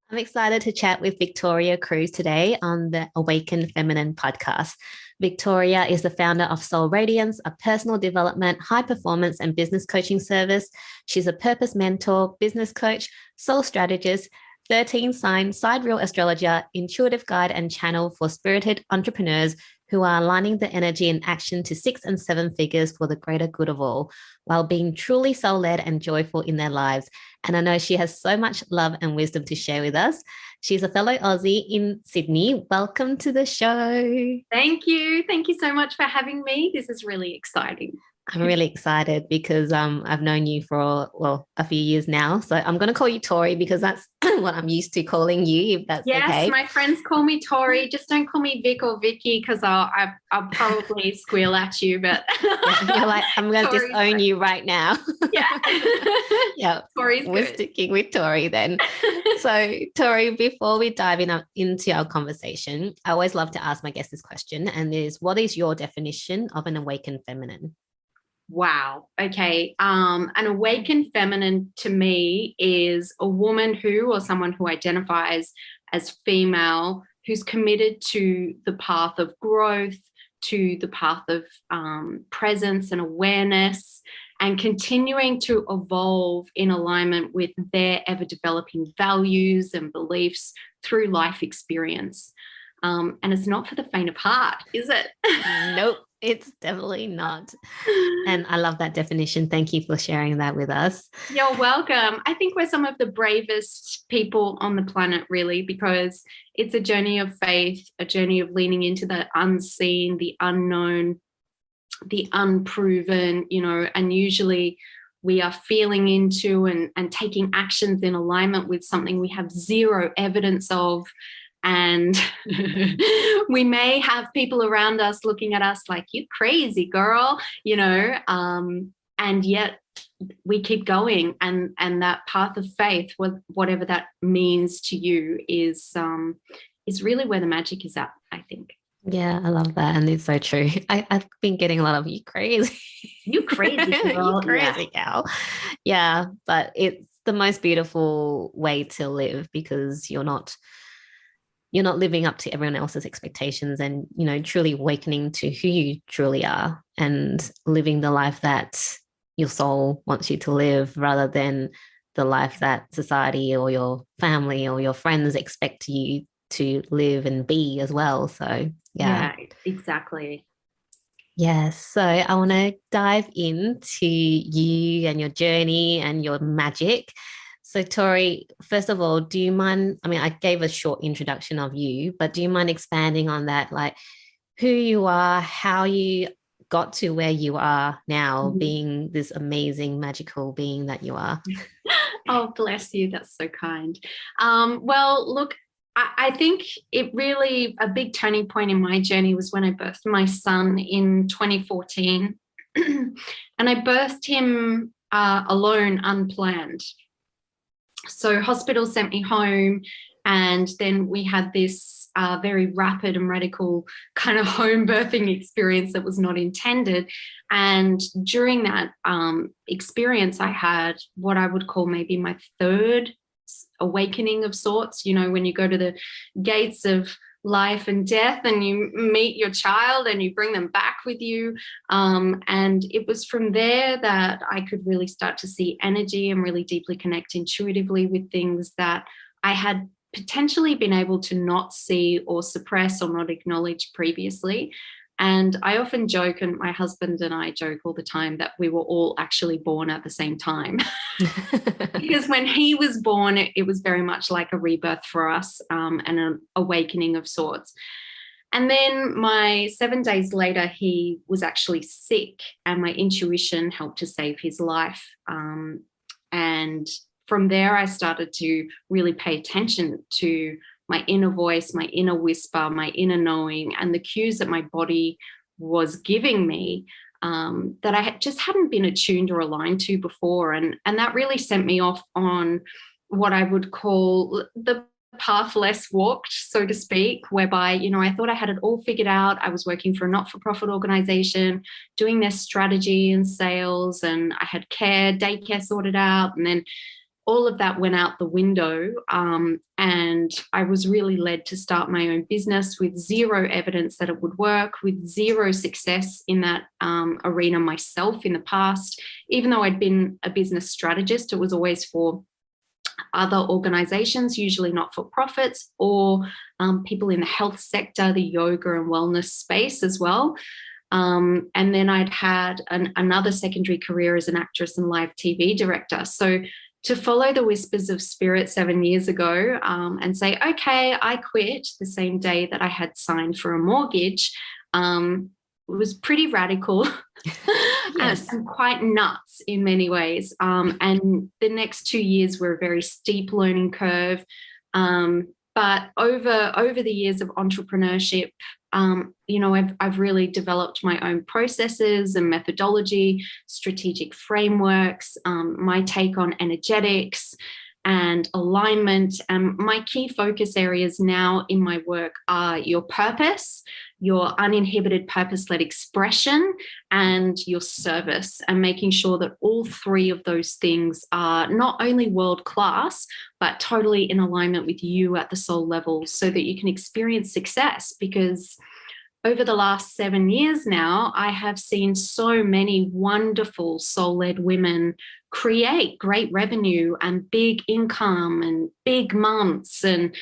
I'm excited to chat with Victoria Cruz today on the Awaken Feminine podcast. Victoria is the founder of Soul Radiance, a personal development, high performance, and business coaching service. She's a purpose mentor, business coach, soul strategist, 13 sign sidereal astrologer, intuitive guide, and channel for spirited entrepreneurs who are aligning the energy and action to six and seven figures for the greater good of all, while being truly soul led and joyful in their lives. And I know she has so much love and wisdom to share with us. She's a fellow Aussie in Sydney. Welcome to the show. Thank you. Thank you so much for having me. This is really exciting. I'm really excited because I've known you for, a few years now. So I'm going to call you Tori because that's what I'm used to calling you, if that's yes, okay. Yes, my friends call me Tori. Just don't call me Vic or Vicky because I'll probably squeal at you. But yeah, you're like, I'm going to disown you right now. Yeah. Yeah. Tori's We're good. sticking with Tori then. So Tori, before we dive into our conversation, I always love to ask my guests this question, and is, what is your definition of an awakened feminine? Wow. Okay. An awakened feminine to me is a woman who, or someone who identifies as female, who's committed to the path of growth, to the path of presence and awareness, and continuing to evolve in alignment with their ever-developing values and beliefs through life experience. And it's not for the faint of heart, is it? Nope. It's definitely not. And I love that definition. Thank you for sharing that with us. You're welcome. I think we're some of the bravest people on the planet, really, because it's a journey of faith, a journey of leaning into the unseen, the unknown, the unproven, and usually we are feeling into and taking actions in alignment with something we have zero evidence of. And we may have people around us looking at us like, you crazy girl, and yet we keep going. And that path of faith, whatever that means to you, is really where the magic is at, I think. Yeah, I love that. And it's so true. I've been getting a lot of, you crazy. You crazy girl. You crazy gal. Yeah, but it's the most beautiful way to live because you're not living up to everyone else's expectations and, truly awakening to who you truly are and living the life that your soul wants you to live rather than the life that society or your family or your friends expect you to live and be as well. So, yeah, exactly. Yes. So I want to dive into you and your journey and your magic. So, Tori, first of all, do you mind? I mean, I gave a short introduction of you, but do you mind expanding on that? Like who you are, how you got to where you are now, being this amazing, magical being that you are? Oh, bless you. That's so kind. Well, look, I think it really, a big turning point in my journey was when I birthed my son in 2014. And I birthed him alone, unplanned. So hospital sent me home, and then we had this very rapid and radical kind of home birthing experience that was not intended. And during that experience, I had what I would call maybe my third awakening of sorts. When you go to the gates of life and death and you meet your child and you bring them back with you. And it was from there that I could really start to see energy and really deeply connect intuitively with things that I had potentially been able to not see or suppress or not acknowledge previously. And I often joke, and my husband and I joke all the time, that we were all actually born at the same time. Because when he was born, it was very much like a rebirth for us, and an awakening of sorts. And then 7 days later, he was actually sick, and my intuition helped to save his life. And from there, I started to really pay attention to my inner voice, my inner whisper, my inner knowing, and the cues that my body was giving me that I just hadn't been attuned or aligned to before. And that really sent me off on what I would call the path less walked, so to speak, whereby, I thought I had it all figured out. I was working for a not-for-profit organization, doing their strategy and sales, and I had daycare sorted out. And then all of that went out the window, and I was really led to start my own business with zero evidence that it would work, with zero success in that arena myself in the past. Even though I'd been a business strategist, it was always for other organizations, usually not-for-profits, or people in the health sector, the yoga and wellness space as well. And then I'd had another secondary career as an actress and live TV director. So to follow the whispers of spirit 7 years ago and say, okay, I quit the same day that I had signed for a mortgage, was pretty radical. Yes. and quite nuts in many ways. And the next 2 years were a very steep learning curve. But over the years of entrepreneurship, I've really developed my own processes and methodology, strategic frameworks, my take on energetics and alignment. And my key focus areas now in my work are your purpose, your uninhibited purpose-led expression, and your service, and making sure that all three of those things are not only world-class, but totally in alignment with you at the soul level so that you can experience success. Because over the last 7 years now, I have seen so many wonderful soul-led women create great revenue and big income and big months and,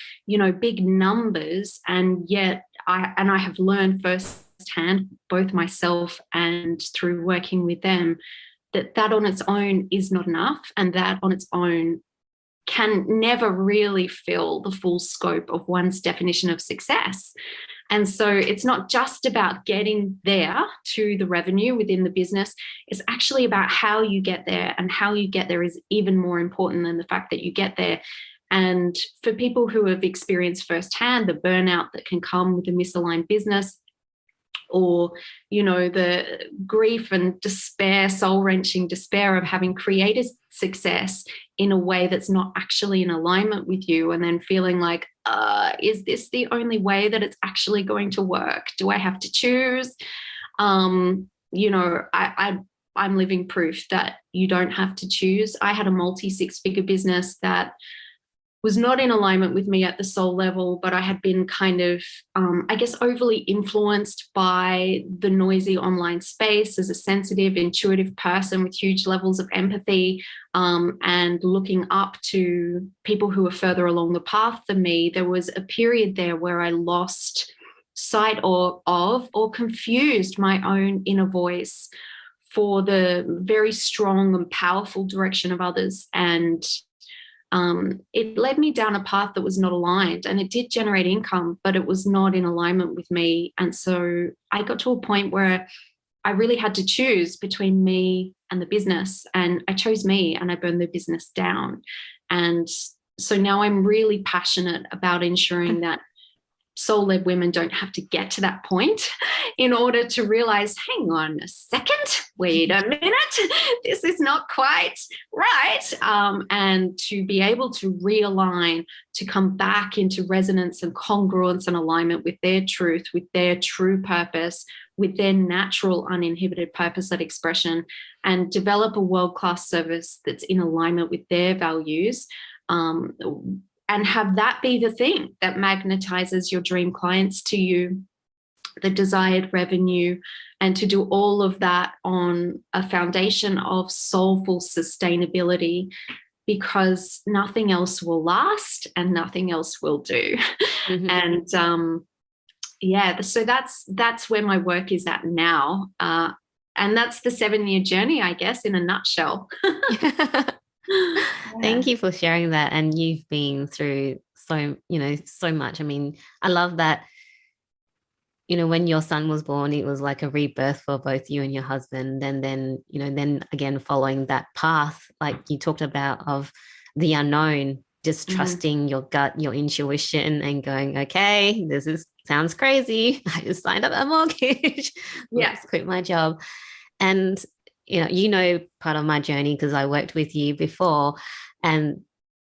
big numbers. And yet I have learned firsthand, both myself and through working with them, that on its own is not enough, and that on its own can never really fill the full scope of one's definition of success. And so it's not just about getting there to the revenue within the business. It's actually about how you get there, and how you get there is even more important than the fact that you get there. And for people who have experienced firsthand the burnout that can come with a misaligned business, or, the grief and despair, soul-wrenching despair of having created success in a way that's not actually in alignment with you, and then feeling like, is this the only way that it's actually going to work? Do I have to choose? I'm living proof that you don't have to choose. I had a multi-six-figure business that was not in alignment with me at the soul level, but I had been kind of, overly influenced by the noisy online space as a sensitive, intuitive person with huge levels of empathy, and looking up to people who were further along the path than me. There was a period there where I lost sight of or confused my own inner voice for the very strong and powerful direction of others. And it led me down a path that was not aligned, and it did generate income, but it was not in alignment with me. And so I got to a point where I really had to choose between me and the business, and I chose me, and I burned the business down. And so now I'm really passionate about ensuring that soul-led women don't have to get to that point in order to realize, hang on a second, wait a minute, this is not quite right. And to be able to realign, to come back into resonance and congruence and alignment with their truth, with their true purpose, with their natural uninhibited purpose-led expression, and develop a world-class service that's in alignment with their values, and have that be the thing that magnetizes your dream clients to you, the desired revenue, and to do all of that on a foundation of soulful sustainability, because nothing else will last and nothing else will do. Mm-hmm. And so that's where my work is at now. And that's the 7-year journey, I guess, in a nutshell. Yeah. Thank you for sharing that. And you've been through so much. I mean, I love that, when your son was born, it was like a rebirth for both you and your husband. And then, then again, following that path, like you talked about, of the unknown, just trusting your gut, your intuition, and going, okay, sounds crazy. I just signed up a mortgage. Let's quit my job. And part of my journey, because I worked with you before, and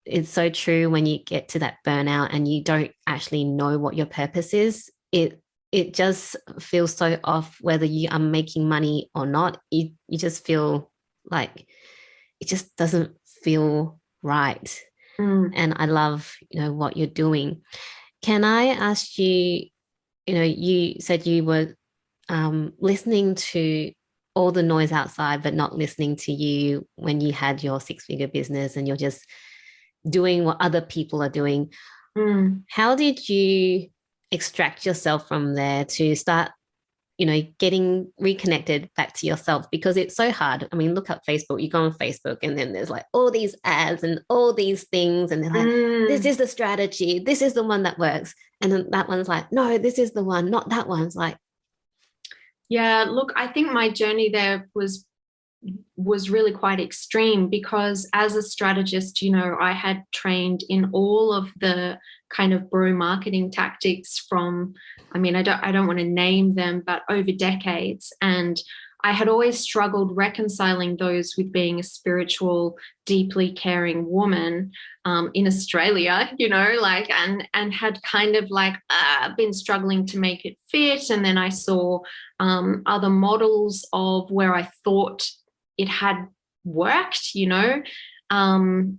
it's so true, when you get to that burnout and you don't actually know what your purpose is, it just feels so off, whether you are making money or not. You just feel like it just doesn't feel right. Mm. And I love, what you're doing. Can I ask you, you said you were listening to all the noise outside, but not listening to you when you had your six-figure business and you're just doing what other people are doing. Mm. How did you extract yourself from there to start, getting reconnected back to yourself? Because it's so hard. I mean, look at Facebook. You go on Facebook and then there's like all these ads and all these things. And they're like, this is the strategy. This is the one that works. And then that one's like, no, this is the one, not that one. It's like, yeah, look, I think my journey there was really quite extreme, because as a strategist, I had trained in all of the kind of bro marketing tactics from, I mean, I don't want to name them, but over decades. And I had always struggled reconciling those with being a spiritual, deeply caring woman in Australia, and had kind of been struggling to make it fit. And then I saw other models of where I thought it had worked, and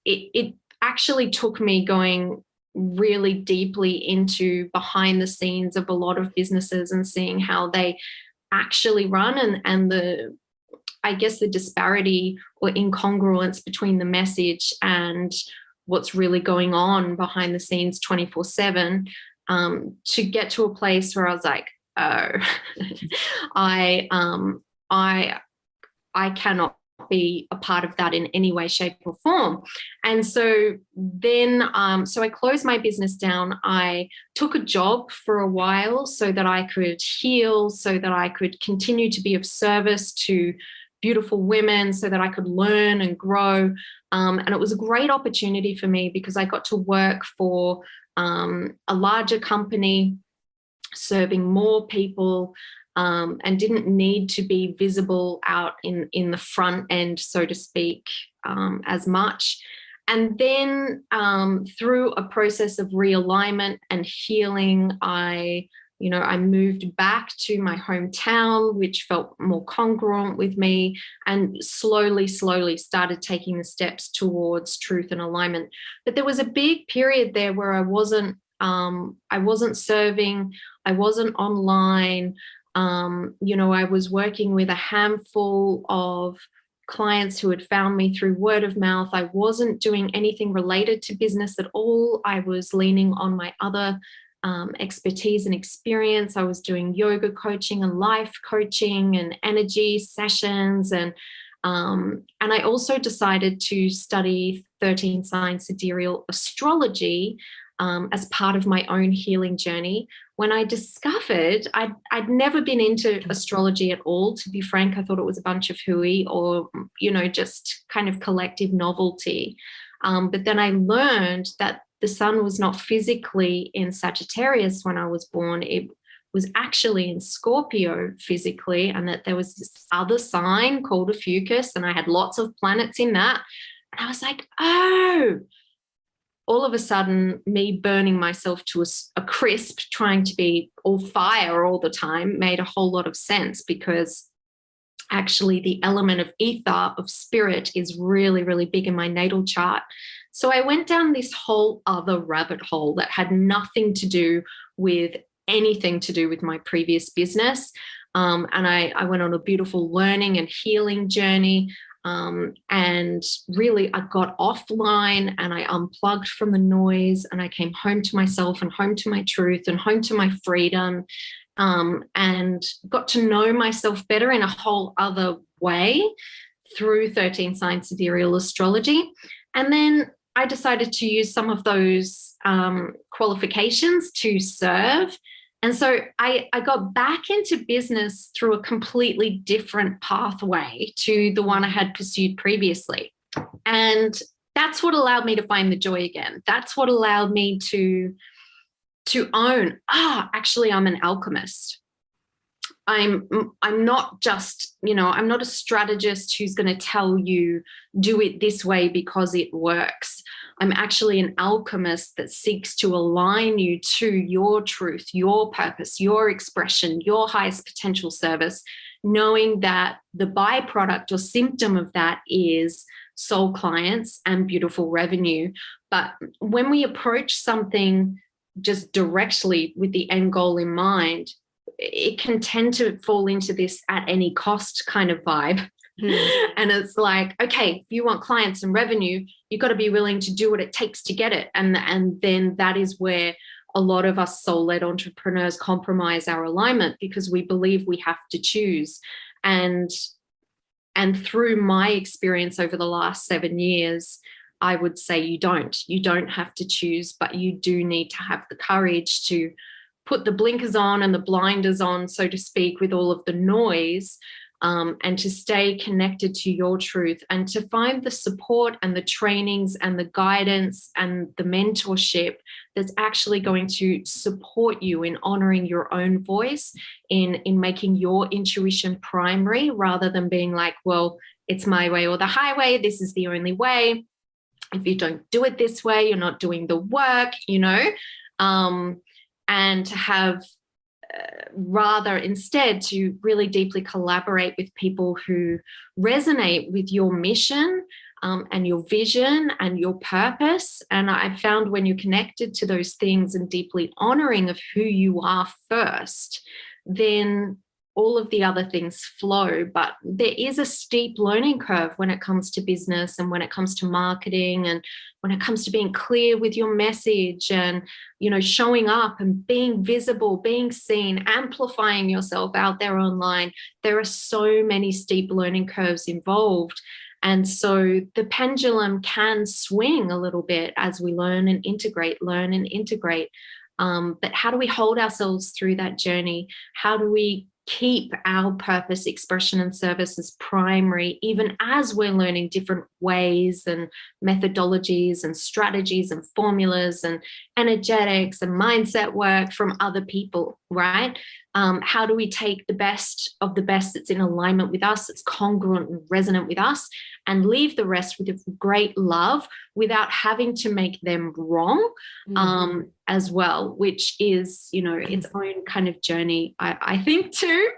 it actually took me going really deeply into behind the scenes of a lot of businesses and seeing how they actually run, and I guess the disparity or incongruence between the message and what's really going on behind the scenes 24/7, to get to a place where I was like, oh, I cannot be a part of that in any way, shape, or form. And so then, so I closed my business down. I took a job for a while so that I could heal, so that I could continue to be of service to beautiful women, so that I could learn and grow. And it was a great opportunity for me because I got to work for a larger company, serving more people, and didn't need to be visible out in the front end, so to speak, as much. And then through a process of realignment and healing, I moved back to my hometown, which felt more congruent with me, and slowly started taking the steps towards truth and alignment. But there was a big period there where I wasn't serving, I wasn't online. I was working with a handful of clients who had found me through word of mouth. I wasn't doing anything related to business at all. I was leaning on my other expertise and experience. I was doing yoga coaching and life coaching and energy sessions. And I also decided to study 13 Sign Sidereal Astrology as part of my own healing journey, when I discovered I'd never been into astrology at all. To be frank, I thought it was a bunch of hooey or, just kind of collective novelty. But then I learned that the sun was not physically in Sagittarius when I was born. It was actually in Scorpio physically, and that there was this other sign called Ophiuchus, and I had lots of planets in that. And I was like, oh, all of a sudden, me burning myself to a crisp, trying to be all fire all the time, made a whole lot of sense, because actually the element of ether, of spirit, is really, really big in my natal chart. So I went down this whole other rabbit hole that had nothing to do with anything to do with my previous business. And I went on a beautiful learning and healing journey. And really, I got offline and I unplugged from the noise, and I came home to myself and home to my truth and home to my freedom, and got to know myself better in a whole other way through 13 Sign Sidereal Astrology. And then I decided to use some of those qualifications to serve. And so I got back into business through a completely different pathway to the one I had pursued previously. And that's what allowed me to find the joy again. That's what allowed me to own, actually, I'm an alchemist. I'm not just, I'm not a strategist who's going to tell you do it this way because it works. I'm actually an alchemist that seeks to align you to your truth, your purpose, your expression, your highest potential service, knowing that the byproduct or symptom of that is soul clients and beautiful revenue. But when we approach something just directly with the end goal in mind, it can tend to fall into this at any cost kind of vibe. And it's like, okay, if you want clients and revenue, you've got to be willing to do what it takes to get it. And then that is where a lot of us soul-led entrepreneurs compromise our alignment, because we believe we have to choose. And through my experience over the last 7 years, I would say you don't have to choose, but you do need to have the courage to put the blinkers on and the blinders on, so to speak, with all of the noise, and to stay connected to your truth, and to find the support and the trainings and the guidance and the mentorship that's actually going to support you in honoring your own voice, in making your intuition primary, rather than being like, well, it's my way or the highway. This is the only way. If you don't do it this way, you're not doing the work, and to have rather instead to really deeply collaborate with people who resonate with your mission, and your vision and your purpose. And I found when you're connected to those things and deeply honoring of who you are first, then all of the other things flow. But there is a steep learning curve when it comes to business, and when it comes to marketing, and when it comes to being clear with your message, and, showing up and being visible, being seen, amplifying yourself out there online. There are so many steep learning curves involved. And so the pendulum can swing a little bit as we learn and integrate. But how do we hold ourselves through that journey? How do we keep our purpose, expression, and service as primary, even as we're learning different ways and methodologies and strategies and formulas and energetics and mindset work from other people, right? How do we take the best of the best that's in alignment with us, that's congruent and resonant with us, and leave the rest with great love without having to make them wrong, as well, which is, its own kind of journey, I think too.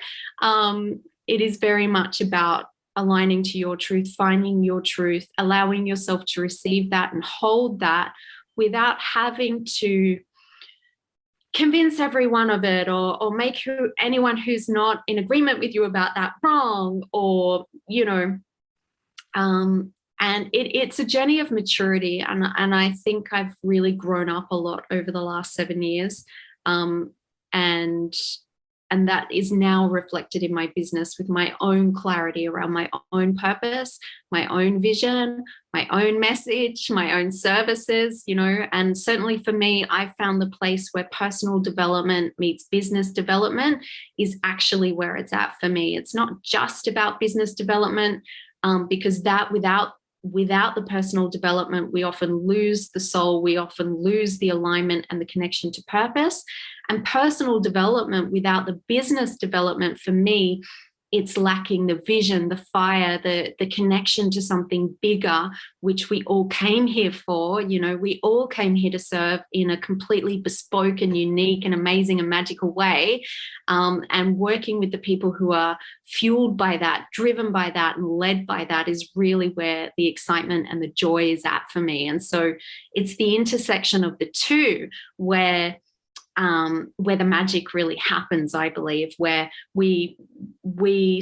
It is very much about aligning to your truth, finding your truth, allowing yourself to receive that and hold that without having to convince everyone of it, or make anyone who's not in agreement with you about that wrong, or, and it's a journey of maturity. And I think I've really grown up a lot over the last 7 years. And that is now reflected in my business, with my own clarity around my own purpose, my own vision, my own message, my own services, and certainly for me, I found the place where personal development meets business development is actually where it's at for me. It's not just about business development, because that without the personal development, we often lose the soul, we often lose the alignment and the connection to purpose. And personal development without the business development, for me, it's lacking the vision, the fire, the connection to something bigger, which we all came here for. We all came here to serve in a completely bespoke and unique and amazing and magical way. And working with the people who are fueled by that, driven by that, and led by that is really where the excitement and the joy is at for me. And so it's the intersection of the two where the magic really happens, I believe, where we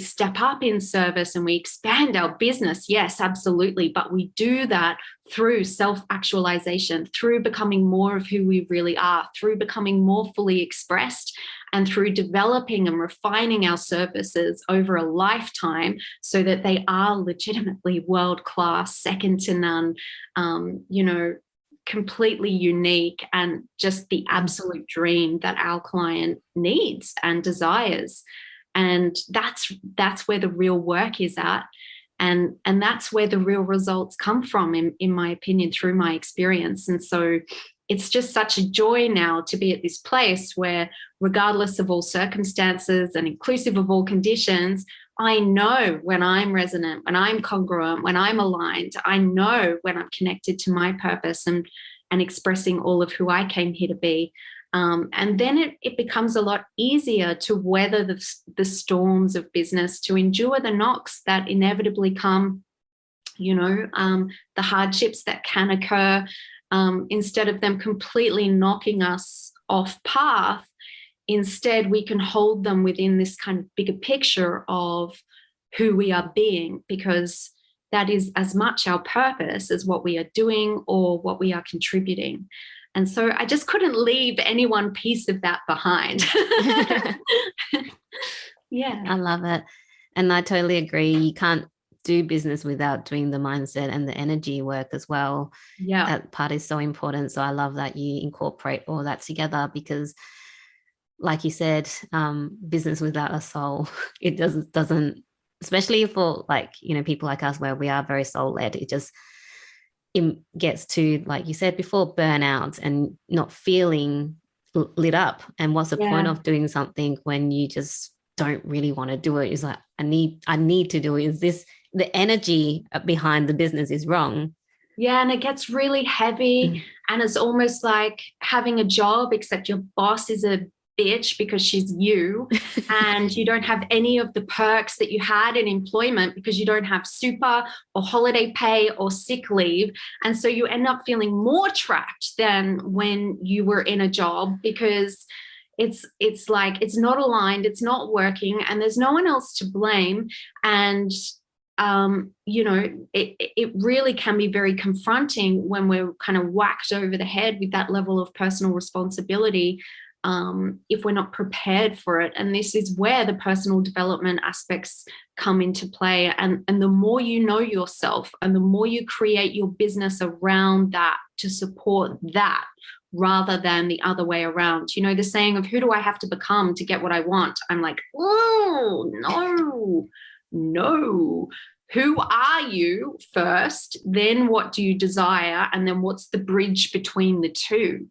step up in service and we expand our business. Yes, absolutely. But we do that through self-actualization, through becoming more of who we really are, through becoming more fully expressed, and through developing and refining our services over a lifetime so that they are legitimately world-class, second to none, completely unique, and just the absolute dream that our client needs and desires. And that's where the real work is at. And that's where the real results come from, in my opinion, through my experience. And so it's just such a joy now to be at this place where, regardless of all circumstances and inclusive of all conditions, I know when I'm resonant, when I'm congruent, when I'm aligned. I know when I'm connected to my purpose and expressing all of who I came here to be. And then it becomes a lot easier to weather the storms of business, to endure the knocks that inevitably come the hardships that can occur, instead of them completely knocking us off path, instead we can hold them within this kind of bigger picture of who we are being, because that is as much our purpose as what we are doing or what we are contributing. And so I just couldn't leave any one piece of that behind. Yeah. I love it. And I totally agree. You can't do business without doing the mindset and the energy work as well. Yeah. That part is so important. So I love that you incorporate all that together, because like you said, business without a soul, it doesn't, especially for people like us where we are very soul led, it gets to, like you said before, burnouts and not feeling lit up. And what's the point of doing something when you just don't really want to do it? It's like, I need to do it. Is this the energy behind the business is wrong? Yeah, and it gets really heavy, and it's almost like having a job, except your boss is a bitch because she's you, and you don't have any of the perks that you had in employment because you don't have super or holiday pay or sick leave. And so you end up feeling more trapped than when you were in a job, because it's like it's not aligned, it's not working, and there's no one else to blame. And it really can be very confronting when we're kind of whacked over the head with that level of personal responsibility, if we're not prepared for it. And this is where the personal development aspects come into play. And the more you know yourself and the more you create your business around that to support that, rather than the other way around. The saying of, who do I have to become to get what I want? I'm like, oh, no. Who are you first? Then what do you desire? And then what's the bridge between the two,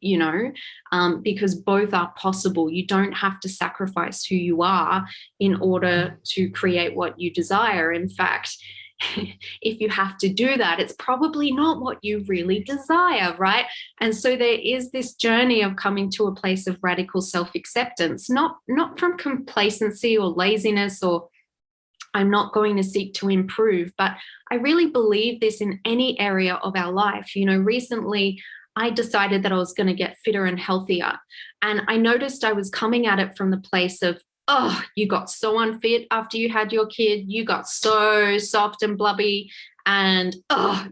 because both are possible. You don't have to sacrifice who you are in order to create what you desire. In fact, if you have to do that, it's probably not what you really desire, right? And so there is this journey of coming to a place of radical self-acceptance, not from complacency or laziness or I'm not going to seek to improve, but I really believe this in any area of our life. Recently I decided that I was going to get fitter and healthier, and I noticed I was coming at it from the place of, oh, you got so unfit after you had your kid. You got so soft and blubby and,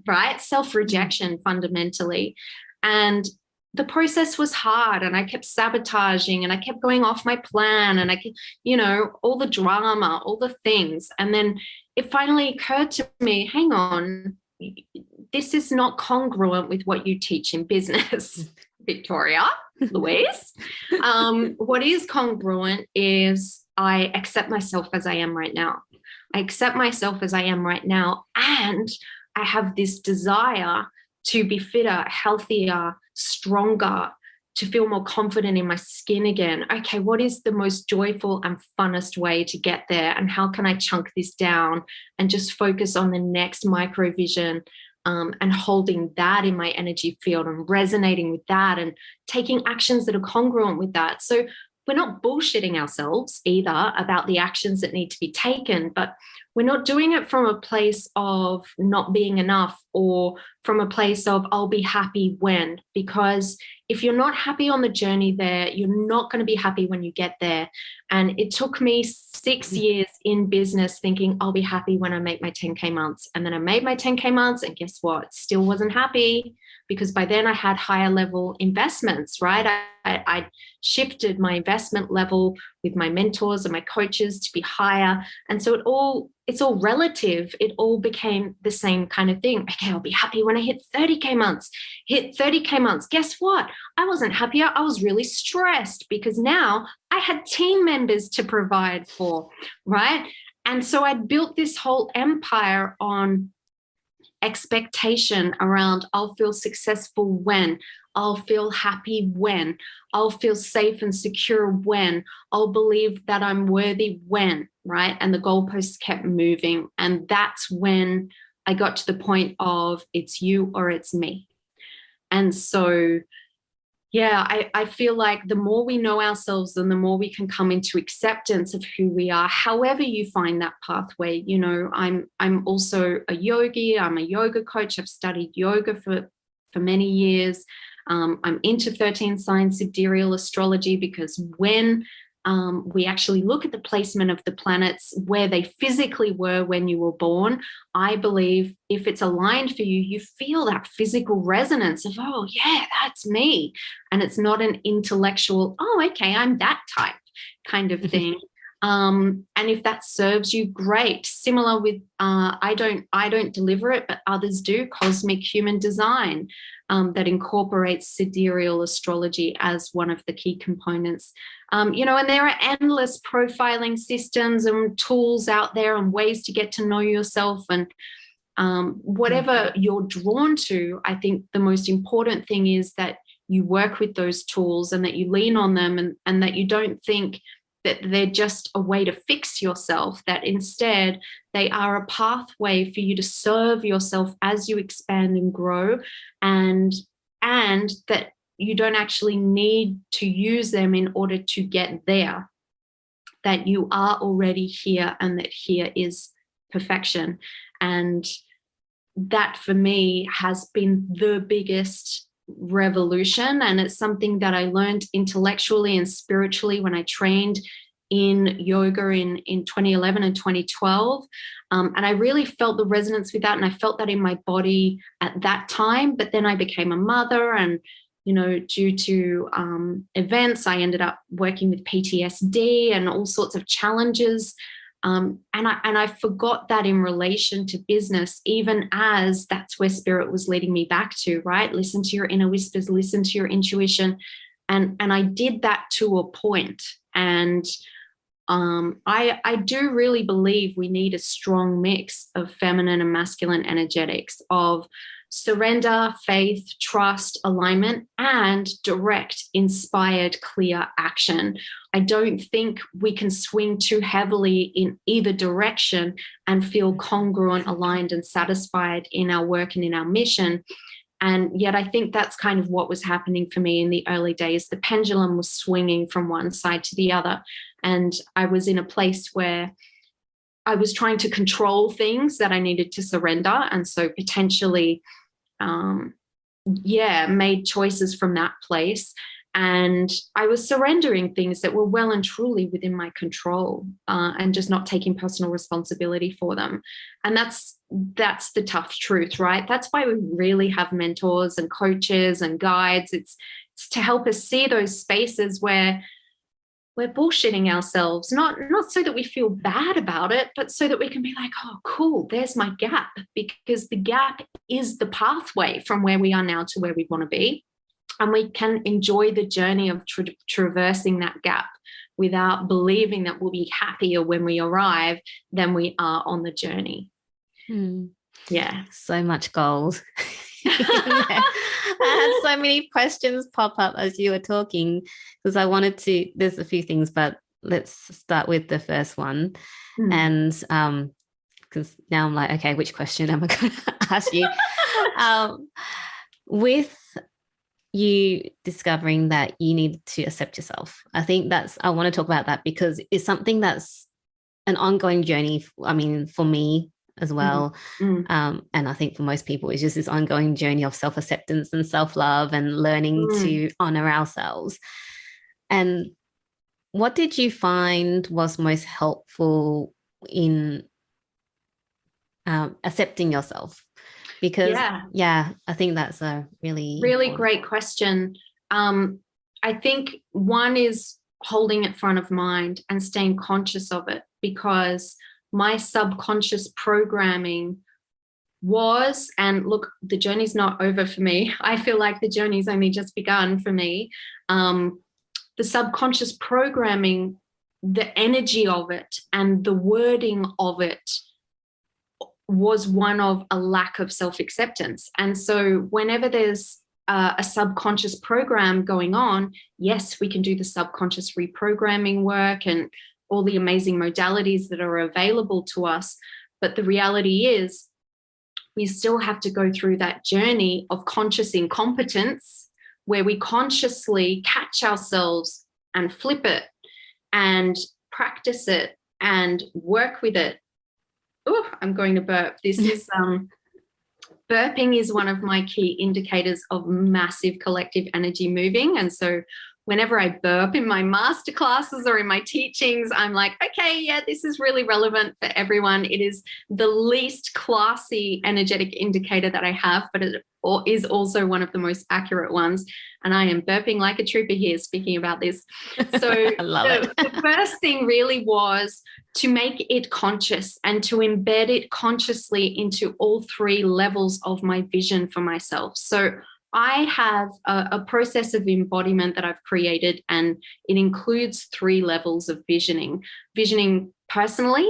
right? Self-rejection fundamentally. And the process was hard, and I kept sabotaging, and I kept going off my plan, and I kept, all the drama, all the things. And then it finally occurred to me, hang on, this is not congruent with what you teach in business, Victoria. Louise. What is congruent is I accept myself as I am right now. I accept myself as I am right now, and I have this desire to be fitter, healthier, stronger, to feel more confident in my skin again. Okay, what is the most joyful and funnest way to get there? And how can I chunk this down and just focus on the next micro vision, and holding that in my energy field and resonating with that and taking actions that are congruent with that. So we're not bullshitting ourselves either about the actions that need to be taken, but we're not doing it from a place of not being enough or from a place of I'll be happy when, because if you're not happy on the journey there, you're not going to be happy when you get there. And it took me 6 years in business thinking I'll be happy when I make my 10K months. And then I made my 10K months, and guess what? Still wasn't happy, because by then I had higher level investments, right? I shifted my investment level with my mentors and my coaches to be higher. And so it's all relative. It all became the same kind of thing. Okay, I'll be happy when I hit 30K months. Hit 30K months. Guess what? I wasn't happier. I was really stressed, because now I had team members to provide for, right? And so I built this whole empire on expectation around I'll feel successful when, I'll feel happy when, I'll feel safe and secure when, I'll believe that I'm worthy when, right? And the goalposts kept moving. And that's when I got to the point of it's you or it's me. And so Yeah, I feel like the more we know ourselves, then the more we can come into acceptance of who we are, however you find that pathway. You know, I'm also a yogi, I'm a yoga coach, I've studied yoga for many years. I'm into 13 Sign Sidereal Astrology, because when we actually look at the placement of the planets where they physically were when you were born, I believe if it's aligned for you, you feel that physical resonance of, oh, yeah, that's me. And it's not an intellectual, oh, okay, I'm that type kind of thing. And if that serves you, great. Similar with, I don't deliver it, but others do, Cosmic Human Design, that incorporates sidereal astrology as one of the key components. You know, and there are endless profiling systems and tools out there and ways to get to know yourself. And whatever you're drawn to, I think the most important thing is that you work with those tools and that you lean on them, and that you don't think that they're just a way to fix yourself, that instead they are a pathway for you to serve yourself as you expand and grow, and that you don't actually need to use them in order to get there, that you are already here and that here is perfection. And that for me has been the biggest revolution. And it's something that I learned intellectually and spiritually when I trained in yoga in 2011 and 2012. And I really felt the resonance with that. And I felt that in my body at that time. But then I became a mother, and, you know, due to events, I ended up working with PTSD and all sorts of challenges. And I forgot that in relation to business, even as that's where spirit was leading me back to, right? Listen to your inner whispers, listen to your intuition. And I did that to a point. And I do really believe we need a strong mix of feminine and masculine energetics, of surrender, faith, trust, alignment, and direct, inspired, clear action. I don't think we can swing too heavily in either direction and feel congruent, aligned, and satisfied in our work and in our mission. And yet I think that's kind of what was happening for me in the early days. The pendulum was swinging from one side to the other. And I was in a place where I was trying to control things that I needed to surrender. And so potentially, made choices from that place. And I was surrendering things that were well and truly within my control, and just not taking personal responsibility for them. And that's the tough truth, right? That's why we really have mentors and coaches and guides. It's to help us see those spaces where we're bullshitting ourselves, not so that we feel bad about it, but so that we can be like, oh, cool, there's my gap, because the gap is the pathway from where we are now to where we want to be. And we can enjoy the journey of traversing that gap without believing that we'll be happier when we arrive than we are on the journey. Yeah. So much gold. I had so many questions pop up as you were talking, because I wanted to, there's a few things, but let's start with the first one. And because now I'm like, okay, which question am I going to ask you? With you discovering that you need to accept yourself, I think I want to talk about that, because it's something that's an ongoing journey. I mean, for me as well. And I think for most people, it's just this ongoing journey of self-acceptance and self-love and learning to honor ourselves. And what did you find was most helpful in accepting yourself? Because I think that's a really great question. I think one is holding it front of mind and staying conscious of it, because my subconscious programming was, and look, the journey's not over for me. I feel like the journey's only just begun for me. The subconscious programming, the energy of it and the wording of it was one of a lack of self-acceptance. And so whenever there's a subconscious program going on, yes, we can do the subconscious reprogramming work and all the amazing modalities that are available to us. But the reality is we still have to go through that journey of conscious incompetence where we consciously catch ourselves and flip it and practice it and work with it. Oh, I'm going to burp. This is burping is one of my key indicators of massive collective energy moving. And so whenever I burp in my masterclasses or in my teachings, I'm like, okay, yeah, this is really relevant for everyone. It is the least classy energetic indicator that I have, but it is also one of the most accurate ones. And I am burping like a trooper here speaking about this. So I love it. The first thing really was to make it conscious and to embed it consciously into all three levels of my vision for myself. So I have a process of embodiment that I've created, and it includes three levels of visioning. Visioning personally,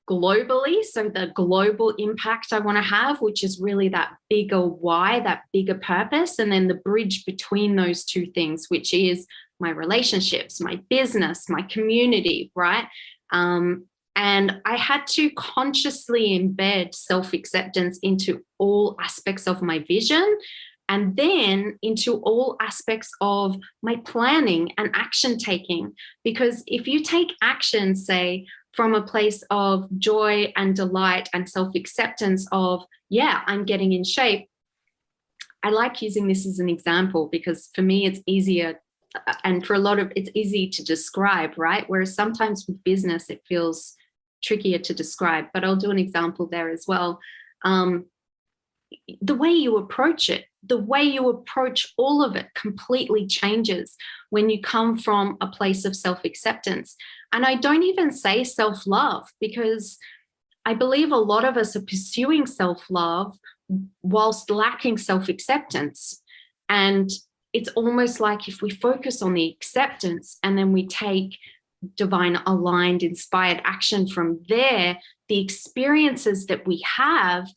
globally, so the global impact I want to have, which is really that bigger why, that bigger purpose, and then the bridge between those two things, which is my relationships, my business, my community, right? And I had to consciously embed self-acceptance into all aspects of my vision, and then into all aspects of my planning and action taking. Because if you take action, say, from a place of joy and delight and self-acceptance of, yeah, I'm getting in shape. I like using this as an example because for me, it's easier, and for a lot of it's easy to describe, right? Whereas sometimes with business, it feels trickier to describe, but I'll do an example there as well. The way you approach it, the way you approach all of it completely changes when you come from a place of self-acceptance. And I don't even say self-love, because I believe a lot of us are pursuing self-love whilst lacking self-acceptance. And it's almost like if we focus on the acceptance and then we take divine aligned, inspired action from there, the experiences that we have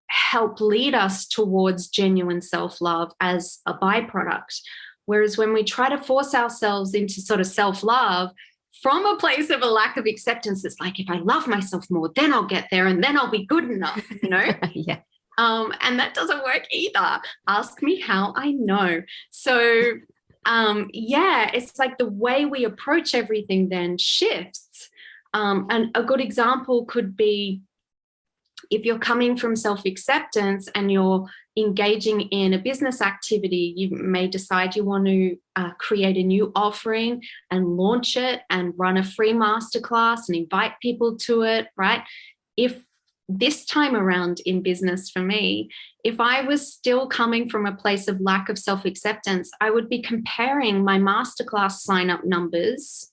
help lead us towards genuine self-love as a byproduct. Whereas when we try to force ourselves into sort of self-love from a place of a lack of acceptance, it's like, if I love myself more, then I'll get there and then I'll be good enough, you know? Yeah. And that doesn't work either. Ask me how I know. So yeah, it's like the way we approach everything then shifts. And a good example could be, if you're coming from self-acceptance and you're engaging in a business activity, you may decide you want to create a new offering and launch it and run a free masterclass and invite people to it, right? If this time around in business for me, if I was still coming from a place of lack of self-acceptance, I would be comparing my masterclass sign-up numbers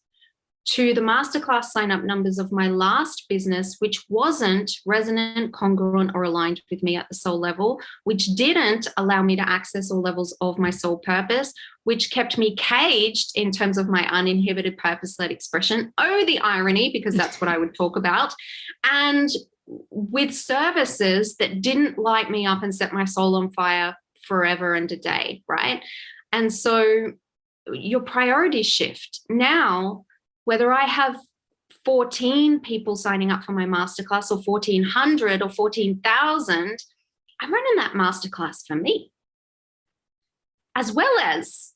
to the masterclass sign-up numbers of my last business, which wasn't resonant, congruent, or aligned with me at the soul level, which didn't allow me to access all levels of my soul purpose, which kept me caged in terms of my uninhibited purpose-led expression. Oh, the irony, because that's what I would talk about. And with services that didn't light me up and set my soul on fire forever and a day, right? And so your priorities shift. Now, whether I have 14 people signing up for my masterclass or 1,400 or 14,000, I'm running that masterclass for me, as well as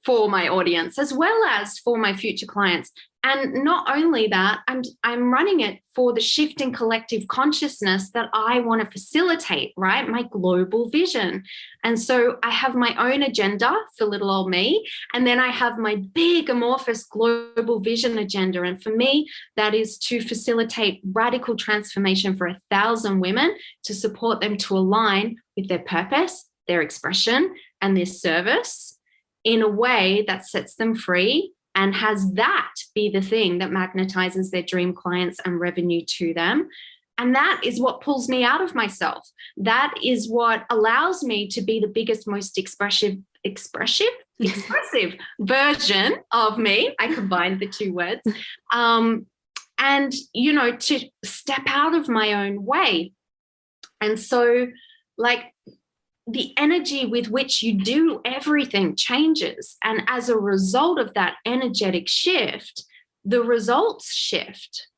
for my audience, as well as for my future clients. And not only that, I'm running it for the shift in collective consciousness that I want to facilitate, right? My global vision. And so I have my own agenda for little old me, and then I have my big amorphous global vision agenda. And for me, that is to facilitate radical transformation for 1,000 women, to support them to align with their purpose, their expression, and their service in a way that sets them free and has that be the thing that magnetizes their dream clients and revenue to them. And that is what pulls me out of myself. That is what allows me to be the biggest, most expressive version of me. I combined the two words. And, you know, to step out of my own way. And so, like, the energy with which you do everything changes. And as a result of that energetic shift, the results shift.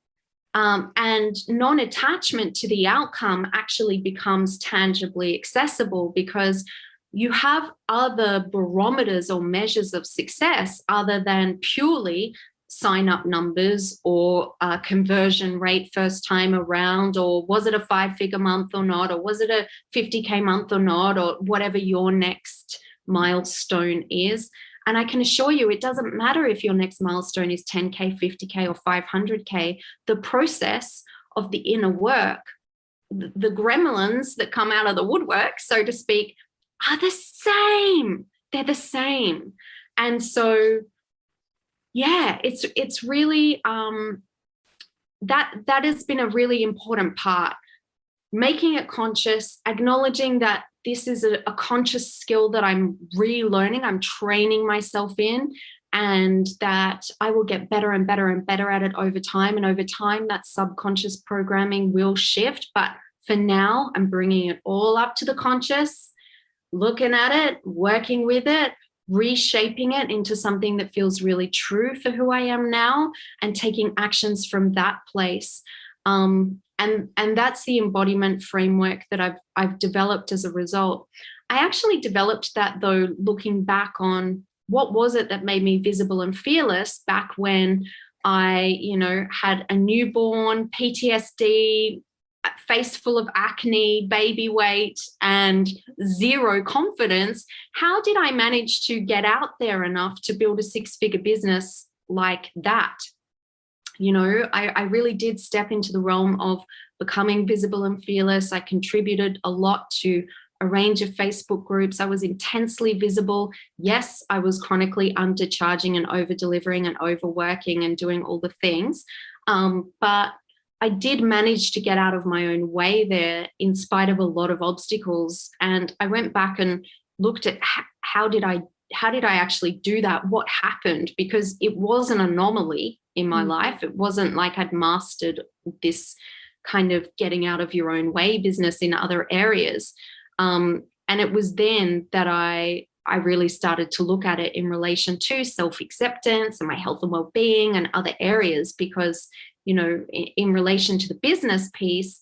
And non-attachment to the outcome actually becomes tangibly accessible, because you have other barometers or measures of success other than purely sign up numbers or conversion rate first time around, or was it a 5-figure month or not, or was it a 50K month or not, or whatever your next milestone is. And I can assure you, it doesn't matter if your next milestone is 10K, 50K, or 500K. The process of the inner work, the gremlins that come out of the woodwork, so to speak, are the same. They're the same. And so, yeah, it's really that has been a really important part. Making it conscious, acknowledging that this is a conscious skill that I'm relearning, I'm training myself in, and that I will get better and better and better at it over time. And over time, that subconscious programming will shift. But for now, I'm bringing it all up to the conscious, looking at it, working with it, reshaping it into something that feels really true for who I am now, and taking actions from that place. And that's the embodiment framework that I've developed as a result. I actually developed that, though, looking back on what was it that made me visible and fearless back when I, had a newborn, PTSD, face full of acne, baby weight, and zero confidence. How did I manage to get out there enough to build a 6-figure business like that? I really did step into the realm of becoming visible and fearless. I contributed a lot to a range of Facebook groups. I was intensely visible. Yes, I was chronically undercharging and over-delivering and overworking and doing all the things. But I did manage to get out of my own way there in spite of a lot of obstacles. And I went back and looked at how did I actually do that? What happened? Because it was an anomaly in my life. It wasn't like I'd mastered this kind of getting out of your own way business in other areas. And it was then that I really started to look at it in relation to self-acceptance and my health and well-being and other areas, because, in relation to the business piece,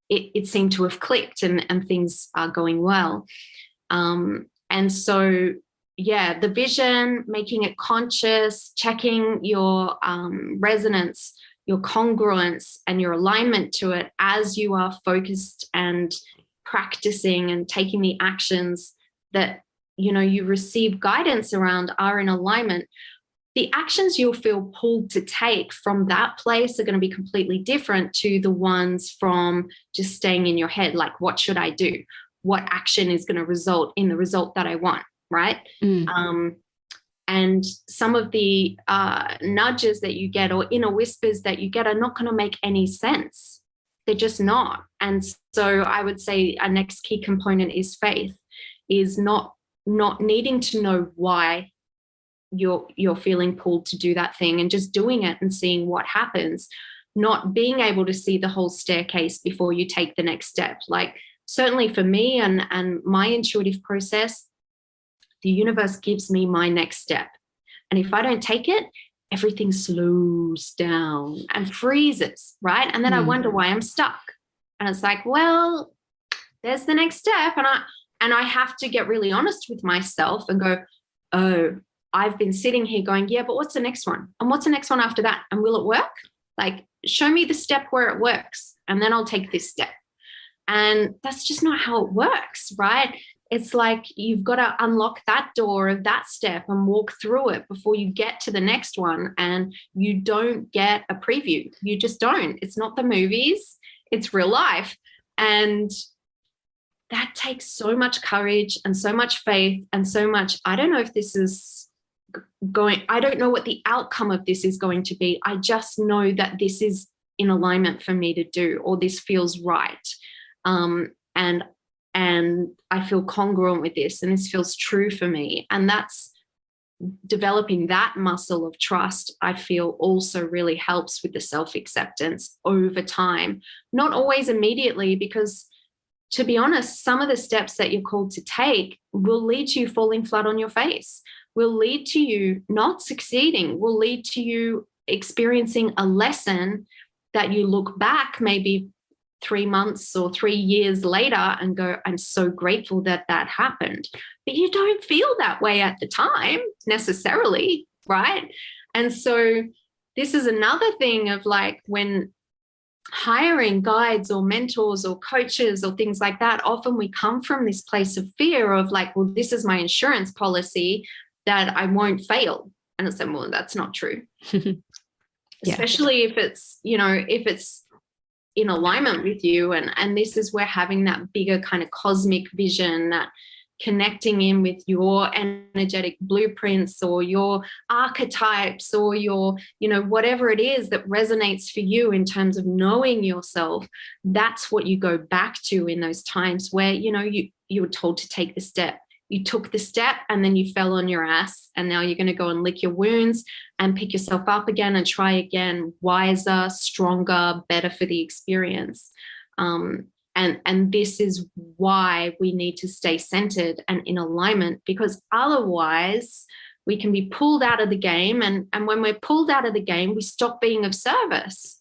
it seemed to have clicked and things are going well. And so, yeah, the vision, making it conscious, checking your resonance, your congruence and your alignment to it as you are focused and practicing and taking the actions that, you receive guidance around are in alignment. The actions you'll feel pulled to take from that place are going to be completely different to the ones from just staying in your head. Like, what should I do? What action is going to result in the result that I want? Right. And some of the nudges that you get or inner whispers that you get are not going to make any sense. They're just not. And so I would say a next key component is faith, is not needing to know why you're feeling pulled to do that thing and just doing it and seeing what happens, not being able to see the whole staircase before you take the next step. Like, certainly for me and my intuitive process, the universe gives me my next step. And if I don't take it, everything slows down and freezes, right? And then I wonder why I'm stuck. And it's like, well, there's the next step. And I have to get really honest with myself and go, oh, I've been sitting here going, yeah, but what's the next one? And what's the next one after that? And will it work? Like, show me the step where it works, and then I'll take this step. And that's just not how it works, right? It's like you've got to unlock that door of that step and walk through it before you get to the next one. And you don't get a preview. You just don't. It's not the movies. It's real life. And that takes so much courage and so much faith and so much, I don't know if this is I don't know what the outcome of this is going to be. I just know that this is in alignment for me to do, or this feels right. And I feel congruent with this, and this feels true for me. And that's developing that muscle of trust, I feel also really helps with the self-acceptance over time. Not always immediately, because to be honest, some of the steps that you're called to take will lead to you falling flat on your face, will lead to you not succeeding, will lead to you experiencing a lesson that you look back maybe 3 months or 3 years later and go, I'm so grateful that that happened. But you don't feel that way at the time necessarily, right? And so this is another thing of like when hiring guides or mentors or coaches or things like that, often we come from this place of fear of like, well, this is my insurance policy that I won't fail. And I said, well, that's not true. Yeah. Especially if it's, if it's in alignment with you. And this is where having that bigger kind of cosmic vision, that connecting in with your energetic blueprints or your archetypes or your, whatever it is that resonates for you in terms of knowing yourself, that's what you go back to in those times where, you were told to take the step. You took the step and then you fell on your ass, and now you're going to go and lick your wounds and pick yourself up again and try again, wiser, stronger, better for the experience. And this is why we need to stay centered and in alignment, because otherwise we can be pulled out of the game. And when we're pulled out of the game, we stop being of service.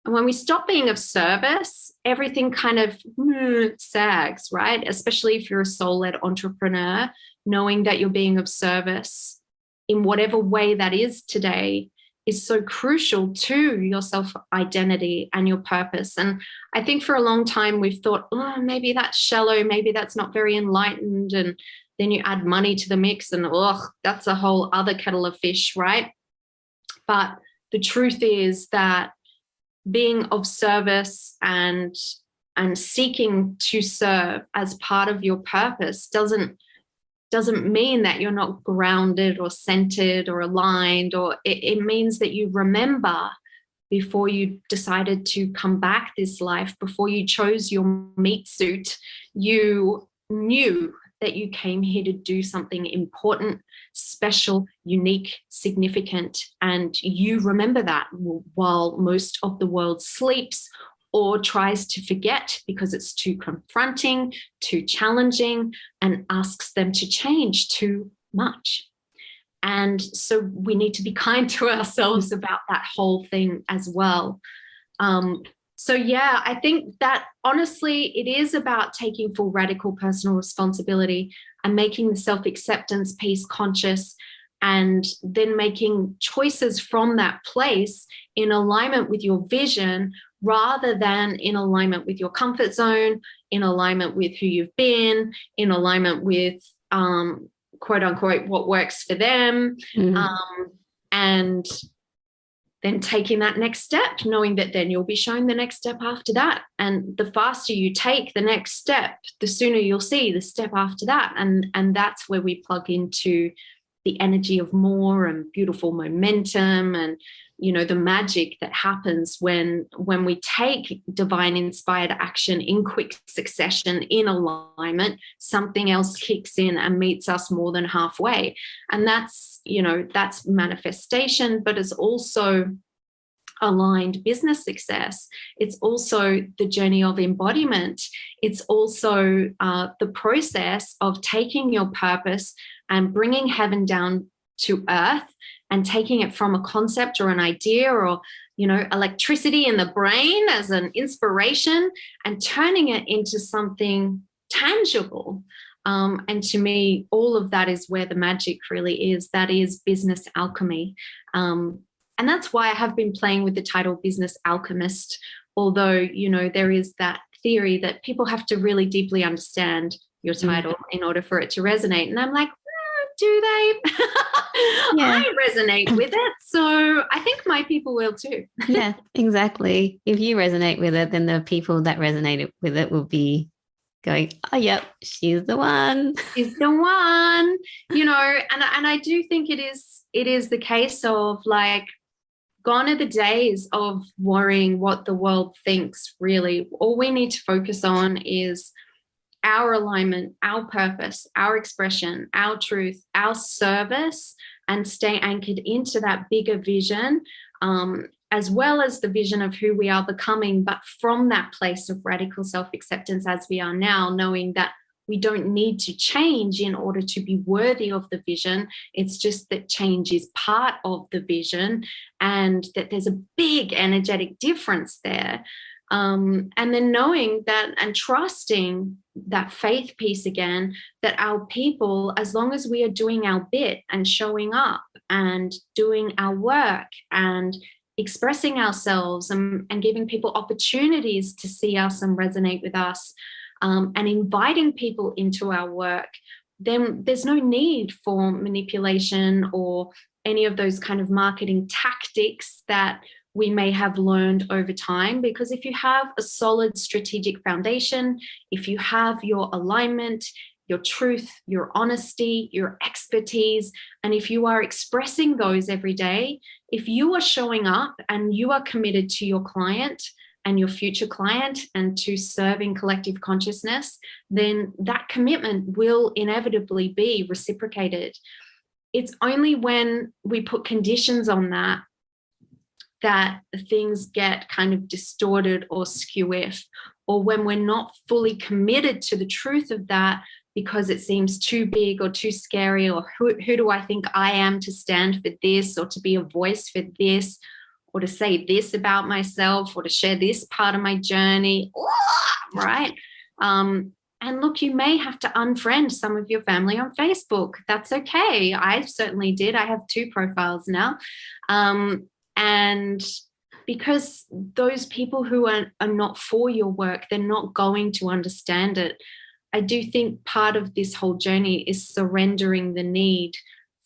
And when we stop being of service, everything kind of sags, right? Especially if you're a soul-led entrepreneur, knowing that you're being of service in whatever way that is today is so crucial to your self-identity and your purpose. And I think for a long time we've thought, oh, maybe that's shallow, maybe that's not very enlightened. And then you add money to the mix and that's a whole other kettle of fish, right? But the truth is that being of service and seeking to serve as part of your purpose doesn't mean that you're not grounded or centered or aligned, or it means that you remember before you decided to come back this life, before you chose your meat suit, you knew that you came here to do something important, special, unique, significant. And you remember that while most of the world sleeps or tries to forget because it's too confronting, too challenging, and asks them to change too much. And so we need to be kind to ourselves about that whole thing as well. So yeah, I think that honestly, it is about taking full radical personal responsibility and making the self-acceptance piece conscious, and then making choices from that place in alignment with your vision rather than in alignment with your comfort zone, in alignment with who you've been, in alignment with quote unquote what works for them. And then taking that next step, knowing that then you'll be shown the next step after that. And the faster you take the next step, the sooner you'll see the step after that. And that's where we plug into the energy of more and beautiful momentum and, the magic that happens when we take divine inspired action in quick succession, in alignment, something else kicks in and meets us more than halfway. And that's manifestation, but it's also aligned business success. It's also the journey of embodiment. It's also the process of taking your purpose and bringing heaven down to earth and taking it from a concept or an idea or, electricity in the brain as an inspiration and turning it into something tangible. And to me, all of that is where the magic really is. That is business alchemy. And that's why I have been playing with the title Business Alchemist, although, there is that theory that people have to really deeply understand your title in order for it to resonate. And I'm like, do they? Yeah. I resonate with it. So I think my people will too. Yeah, exactly. If you resonate with it, then the people that resonate with it will be going, oh, yep, she's the one. She's the one, and I do think it is the case of like, gone are the days of worrying what the world thinks, really. All we need to focus on is our alignment, our purpose, our expression, our truth, our service, and stay anchored into that bigger vision, as well as the vision of who we are becoming, but from that place of radical self-acceptance as we are now, knowing that we don't need to change in order to be worthy of the vision. It's just that change is part of the vision and that there's a big energetic difference there. And then knowing that and trusting that faith piece again, that our people, as long as we are doing our bit and showing up and doing our work and expressing ourselves and giving people opportunities to see us and resonate with us, and inviting people into our work, then there's no need for manipulation or any of those kind of marketing tactics that we may have learned over time. Because if you have a solid strategic foundation, if you have your alignment, your truth, your honesty, your expertise, and if you are expressing those every day, if you are showing up and you are committed to your client and your future client and to serving collective consciousness, then that commitment will inevitably be reciprocated. It's only when we put conditions on that things get kind of distorted or skew-if, or when we're not fully committed to the truth of that because it seems too big or too scary, or who do I think I am to stand for this, or to be a voice for this, or to say this about myself, or to share this part of my journey, right? And look, you may have to unfriend some of your family on Facebook. That's okay. I certainly did. I have 2 profiles now. And because those people who are not for your work, they're not going to understand it. I do think part of this whole journey is surrendering the need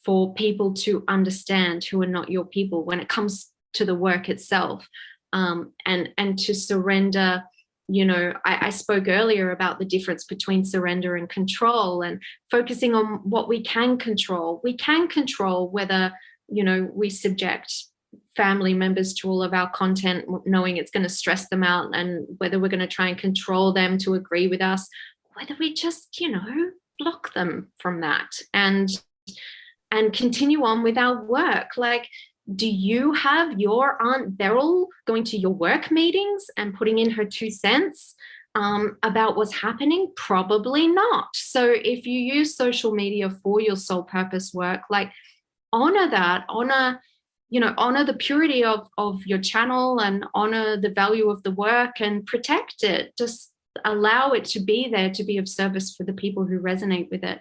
for people to understand who are not your people when it comes to the work itself, and to surrender. You know, I spoke earlier about the difference between surrender and control, and focusing on what we can control. We can control whether, you know, we subject family members to all of our content, knowing it's going to stress them out, and whether we're going to try and control them to agree with us, whether we just, you know, block them from that and continue on with our work. Like, do you have your Aunt Beryl going to your work meetings and putting in her 2 cents about what's happening? Probably not. So if you use social media for your soul purpose work, like, honor that, honor the purity of your channel, and honor the value of the work, and protect it. Just allow it to be there, to be of service for the people who resonate with it,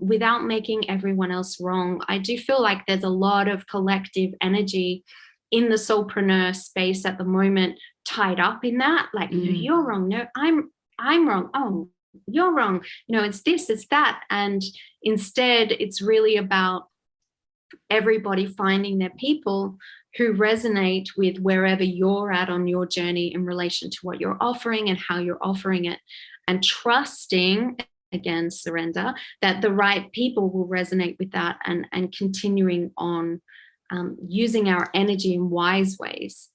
without making everyone else wrong. I do feel like there's a lot of collective energy in the soulpreneur space at the moment tied up in that. Like, no, you're wrong. No, I'm wrong. Oh, you're wrong. You know, it's this, it's that. And instead, it's really about everybody finding their people who resonate with wherever you're at on your journey in relation to what you're offering and how you're offering it, and trusting, again, surrender, that the right people will resonate with that, and continuing on using our energy in wise ways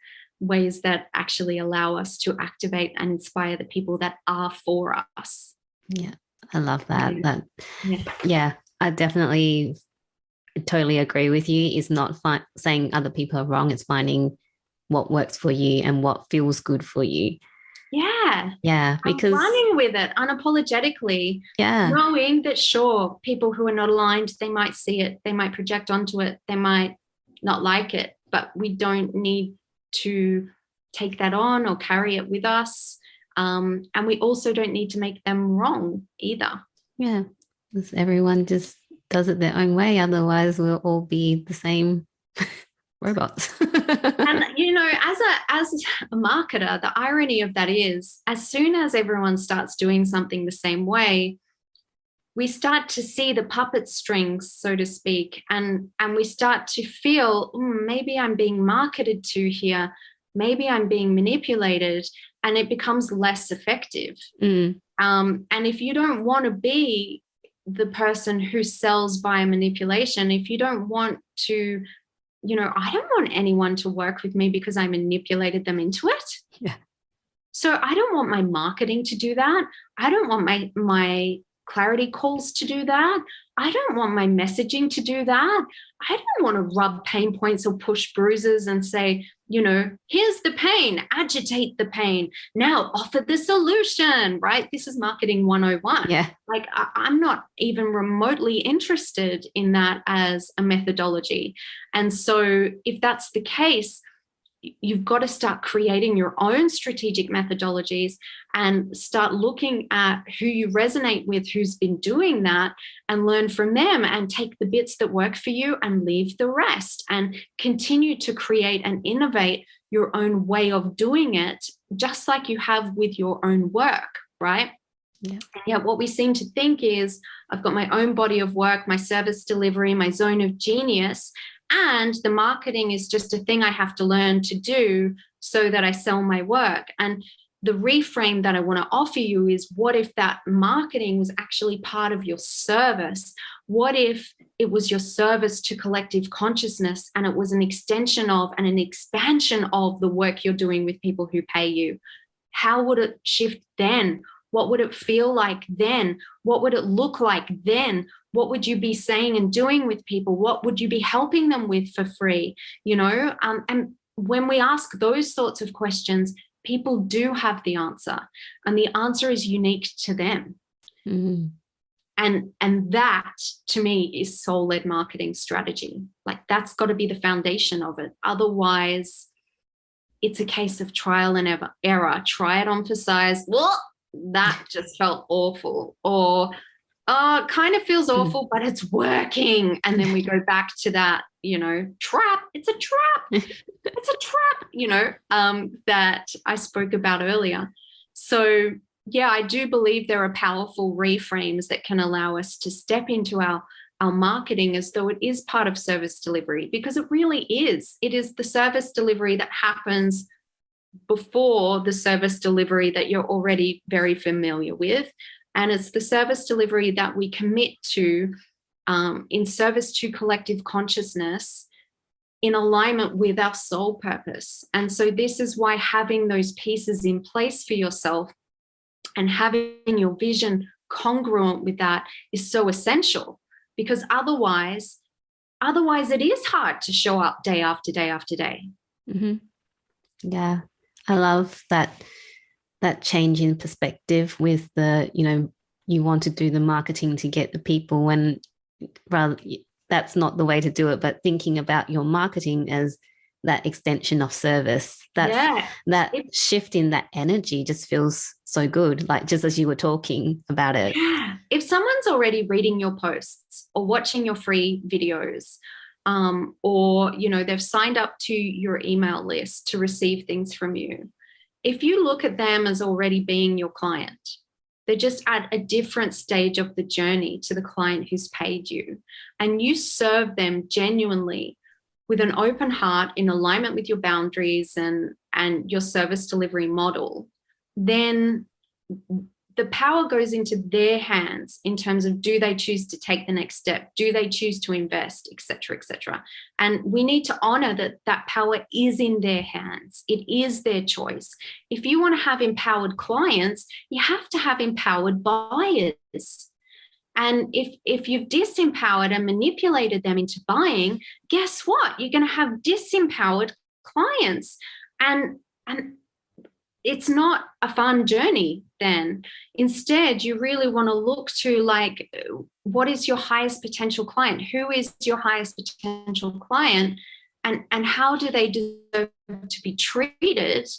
that actually allow us to activate and inspire the people that are for us. Yeah, I love that. Yeah, I definitely totally agree with you. Is not saying other people are wrong. It's finding what works for you and what feels good for you. Yeah, because I'm running with it unapologetically. Knowing that, sure, people who are not aligned, they might see it, they might project onto it, they might not like it, but we don't need to take that on or carry it with us. And we also don't need to make them wrong either. Yeah, because everyone just does it their own way. Otherwise, we'll all be the same robots. And, you know, as a marketer, the irony of that is, as soon as everyone starts doing something the same way, we start to see the puppet strings, so to speak, and we start to feel, maybe I'm being marketed to here, maybe I'm being manipulated, and it becomes less effective. And if you don't want to be the person who sells via manipulation, if you don't want to, you know, I don't want anyone to work with me because I manipulated them into it. Yeah. So I don't want my marketing to do that. I don't want my clarity calls to do that. I don't want my messaging to do that. I don't want to rub pain points or push bruises and say, you know, here's the pain, agitate the pain, now offer the solution, right? This is marketing 101. Yeah. Like, I'm not even remotely interested in that as a methodology. And so if that's the case, you've got to start creating your own strategic methodologies and start looking at who you resonate with, who's been doing that, and learn from them and take the bits that work for you and leave the rest, and continue to create and innovate your own way of doing it, just like you have with your own work, right? Yeah. What we seem to think is, I've got my own body of work, my service delivery, my zone of genius, and the marketing is just a thing I have to learn to do so that I sell my work. And the reframe that I want to offer you is, what if that marketing was actually part of your service? What if it was your service to collective consciousness, and it was an extension of and an expansion of the work you're doing with people who pay you? How would it shift then? What would it feel like then? What would it look like then? What would you be saying and doing with people? What would you be helping them with for free? And when we ask those sorts of questions, people do have the answer, and the answer is unique to them. Mm-hmm. And that, to me, is soul-led marketing strategy. Like, that's got to be the foundation of it. Otherwise, it's a case of trial and error. Try it on for size. Well, that just felt awful. Or, oh, it kind of feels awful, but it's working. And then we go back to that, trap. It's a trap. It's a trap, that I spoke about earlier. So, yeah, I do believe there are powerful reframes that can allow us to step into our marketing as though it is part of service delivery, because it really is. It is the service delivery that happens before the service delivery that you're already very familiar with. And it's the service delivery that we commit to in service to collective consciousness, in alignment with our soul purpose. And so this is why having those pieces in place for yourself and having your vision congruent with that is so essential, because otherwise it is hard to show up day after day after day. Mm-hmm. Yeah, I love that change in perspective with the, you want to do the marketing to get the people, when rather that's not the way to do it, but thinking about your marketing as that extension of service, that shift in that energy just feels so good. Like, just as you were talking about it. If someone's already reading your posts or watching your free videos, or, they've signed up to your email list to receive things from you, if you look at them as already being your client, they're just at a different stage of the journey to the client who's paid you, and you serve them genuinely with an open heart, in alignment with your boundaries and your service delivery model, then the power goes into their hands in terms of, do they choose to take the next step? Do they choose to invest, et cetera, et cetera? And we need to honor that power is in their hands. It is their choice. If you want to have empowered clients, you have to have empowered buyers. And if you've disempowered and manipulated them into buying, guess what? You're going to have disempowered clients. And it's not a fun journey then. Instead, you really want to look to, like, what is your highest potential client? Who is your highest potential client? And how do they deserve to be treated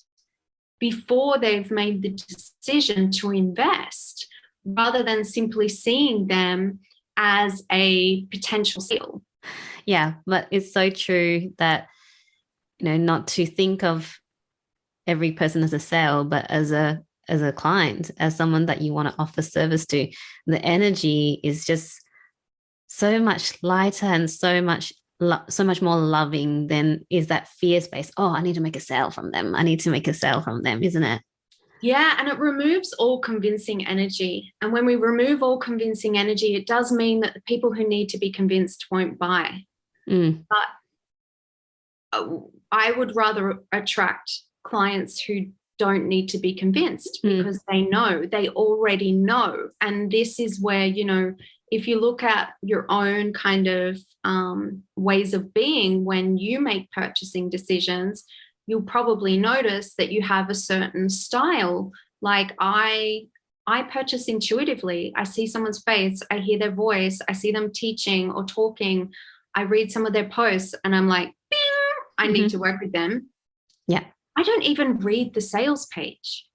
before they've made the decision to invest, rather than simply seeing them as a potential sale? Yeah, but it's so true that, not to think of every person as a sale, but as a client, as someone that you want to offer service to. The energy is just so much lighter and so much more loving than is that fear space. Oh, I need to make a sale from them. I need to make a sale from them, isn't it? Yeah, and it removes all convincing energy. And when we remove all convincing energy, it does mean that the people who need to be convinced won't buy. But I would rather attract clients who don't need to be convinced, because they already know. And this is where, if you look at your own kind of ways of being, when you make purchasing decisions, you'll probably notice that you have a certain style. Like, I purchase intuitively. I see someone's face, I hear their voice, I see them teaching or talking, I read some of their posts, and I'm like, bing, I need to work with them. Yeah. I don't even read the sales page.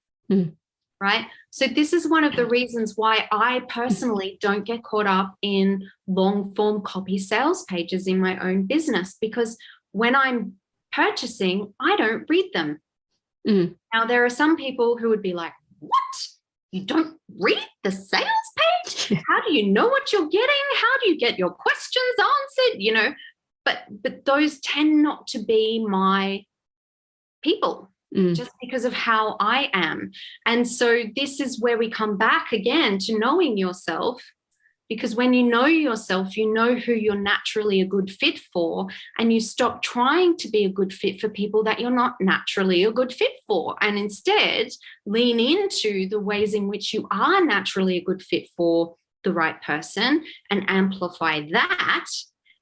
Right? So this is one of the reasons why I personally don't get caught up in long form copy sales pages in my own business, because when I'm purchasing, I don't read them. Now, there are some people who would be like, what? You don't read the sales page? How do you know what you're getting? How do you get your questions answered? You know, but those tend not to be my people. Just because of how I am. And so this is where we come back again to knowing yourself, because when you know yourself, you know who you're naturally a good fit for, and you stop trying to be a good fit for people that you're not naturally a good fit for, and instead lean into the ways in which you are naturally a good fit for the right person and amplify that.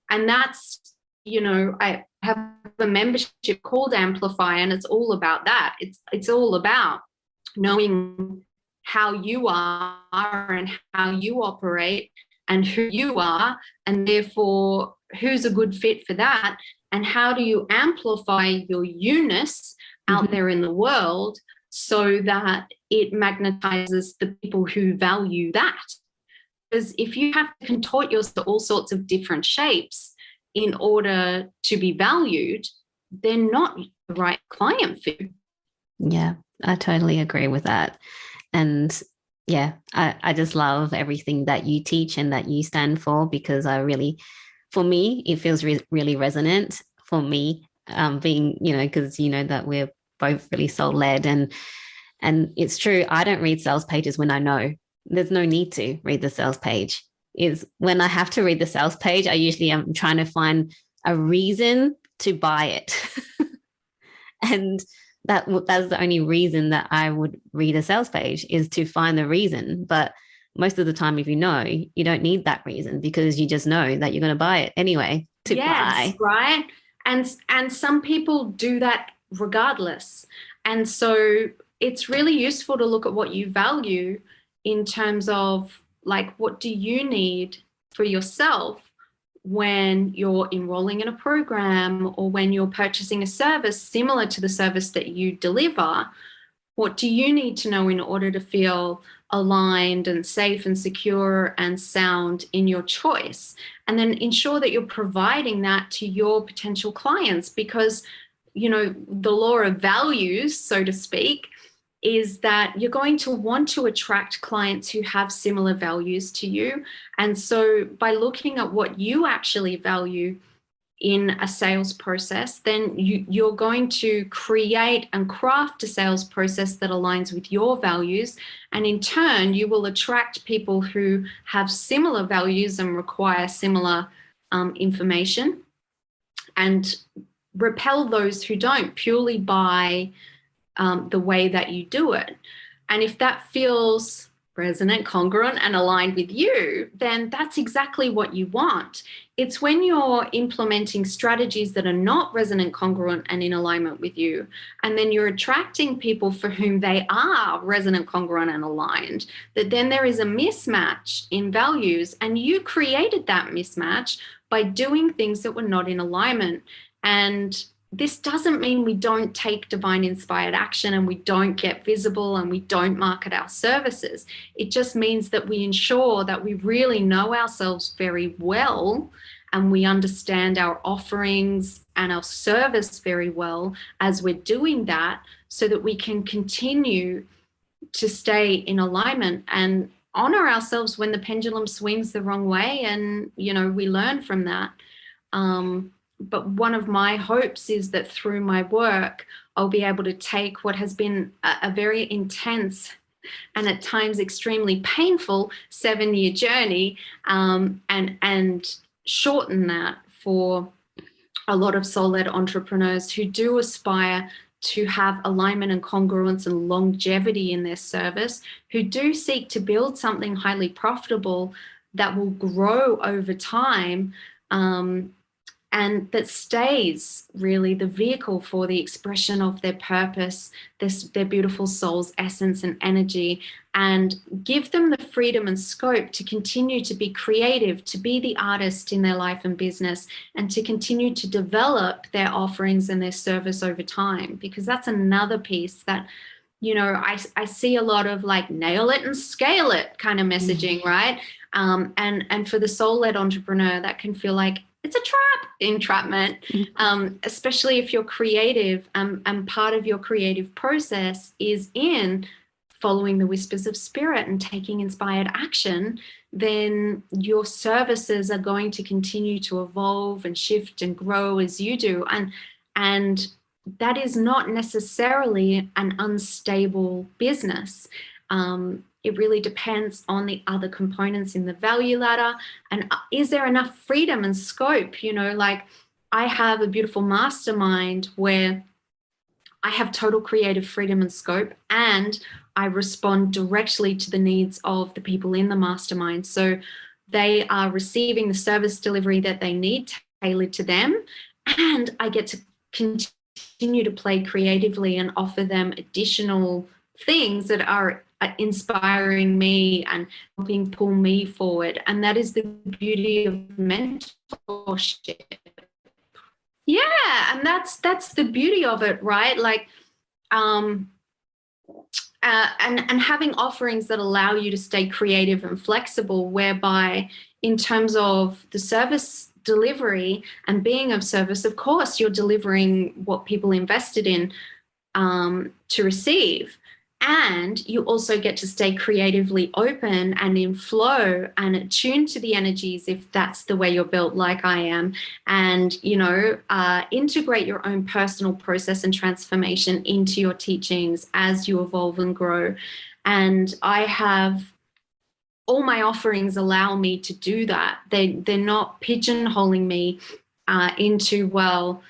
And that's, you know, I have a membership called Amplify, and it's all about that. It's all about knowing how you are and how you operate and who you are, and therefore who's a good fit for that, and how do you amplify your you-ness out there in the world so that it magnetizes the people who value that. Because if you have to contort yourself to all sorts of different shapes in order to be valued, they're not the right client for you. Yeah, I totally agree with that. And yeah, I just love everything that you teach and that you stand for, because for me, it feels really resonant for me, being, you know, because you know that we're both really soul-led, and it's true. I don't read sales pages when I know there's no need to read the sales page. Is when I have to read the sales page, I usually am trying to find a reason to buy it. And that's the only reason that I would read a sales page, is to find the reason. But most of the time, if you know, you don't need that reason, because you just know that you're going to buy it anyway to buy. Right. And some people do that regardless. And so it's really useful to look at what you value in terms of, like, what do you need for yourself when you're enrolling in a program, or when you're purchasing a service similar to the service that you deliver? What do you need to know in order to feel aligned and safe and secure and sound in your choice? And then ensure that you're providing that to your potential clients, because, you know, the law of values, so to speak, is that you're going to want to attract clients who have similar values to you. And so by looking at what you actually value in a sales process, then you're going to create and craft a sales process that aligns with your values. And in turn, you will attract people who have similar values and require similar information, and repel those who don't, purely by the way that you do it. And if that feels resonant, congruent, and aligned with you, then that's exactly what you want. It's when you're implementing strategies that are not resonant, congruent, and in alignment with you, and then you're attracting people for whom they are resonant, congruent, and aligned, that then there is a mismatch in values. And you created that mismatch by doing things that were not in alignment. And this doesn't mean we don't take divine inspired action and we don't get visible and we don't market our services. It just means that we ensure that we really know ourselves very well, and we understand our offerings and our service very well as we're doing that, so that we can continue to stay in alignment and honor ourselves when the pendulum swings the wrong way. And, you know, we learn from that. But one of my hopes is that through my work, I'll be able to take what has been a very intense and at times extremely painful 7-year journey, and shorten that for a lot of soul-led entrepreneurs who do aspire to have alignment and congruence and longevity in their service, who do seek to build something highly profitable that will grow over time, and that stays really the vehicle for the expression of their purpose, their beautiful soul's essence and energy, and give them the freedom and scope to continue to be creative, to be the artist in their life and business, and to continue to develop their offerings and their service over time. Because that's another piece that, I see a lot of like nail it and scale it kind of messaging, right? And for the soul-led entrepreneur, that can feel like it's a entrapment, especially if you're creative, and part of your creative process is in following the whispers of spirit and taking inspired action. Then your services are going to continue to evolve and shift and grow as you do. And that is not necessarily an unstable business. It really depends on the other components in the value ladder. And is there enough freedom and scope? Like I have a beautiful mastermind where I have total creative freedom and scope, and I respond directly to the needs of the people in the mastermind. So they are receiving the service delivery that they need tailored to them, and I get to continue to play creatively and offer them additional things that are inspiring me and helping pull me forward. And that is the beauty of mentorship. Yeah, and that's the beauty of it, right? Like, and having offerings that allow you to stay creative and flexible, whereby in terms of the service delivery and being of service, of course, you're delivering what people invested in to receive. And you also get to stay creatively open and in flow and attuned to the energies, if that's the way you're built, like I am, and, integrate your own personal process and transformation into your teachings as you evolve and grow. And I have all my offerings allow me to do that. They're not pigeonholing me into, well,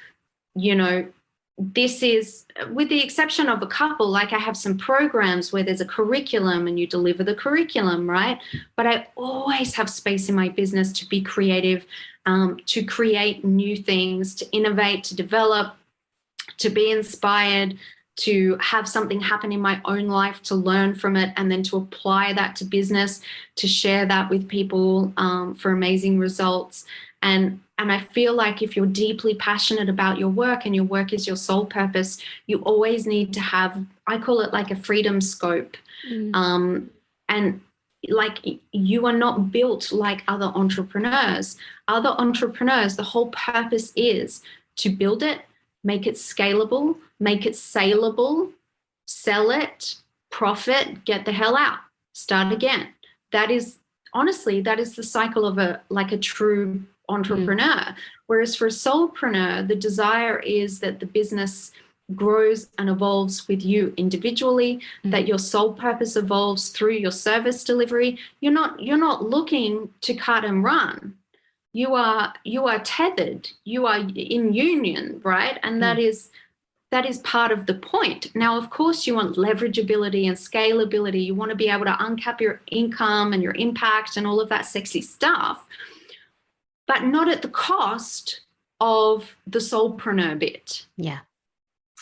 this is, with the exception of a couple, like I have some programs where there's a curriculum and you deliver the curriculum, right? But I always have space in my business to be creative, to create new things, to innovate, to develop, to be inspired, to have something happen in my own life, to learn from it, and then to apply that to business, to share that with people for amazing results. And I feel like if you're deeply passionate about your work and your work is your soul purpose, you always need to have, I call it like a freedom scope. And like, you are not built like other entrepreneurs. Other entrepreneurs, the whole purpose is to build it, make it scalable, make it saleable, sell it, profit, get the hell out, start again. That is, honestly, that is the cycle of a true entrepreneur. Whereas for a soulpreneur, the desire is that the business grows and evolves with you individually, that your soul purpose evolves through your service delivery. You're not looking to cut and run. You are tethered. You are in union, right? And that is part of the point. Now, of course, you want leverageability and scalability. You want to be able to uncap your income and your impact and all of that sexy stuff, but not at the cost of the soulpreneur bit. Yeah.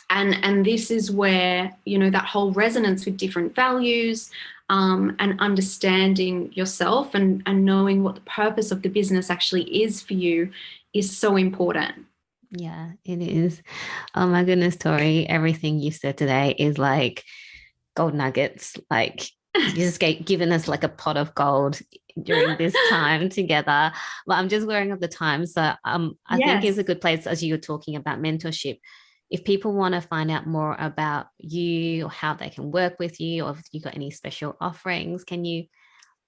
And this is where, that whole resonance with different values, and understanding yourself and knowing what the purpose of the business actually is for you is so important. Yeah, it is. Oh my goodness, Tori, everything you said today is like gold nuggets. Like, you just given us like a pot of gold during this time together. But I'm just wearing up the time. So I think it's a good place, as you were talking about mentorship. If people want to find out more about you or how they can work with you, or if you got any special offerings, can you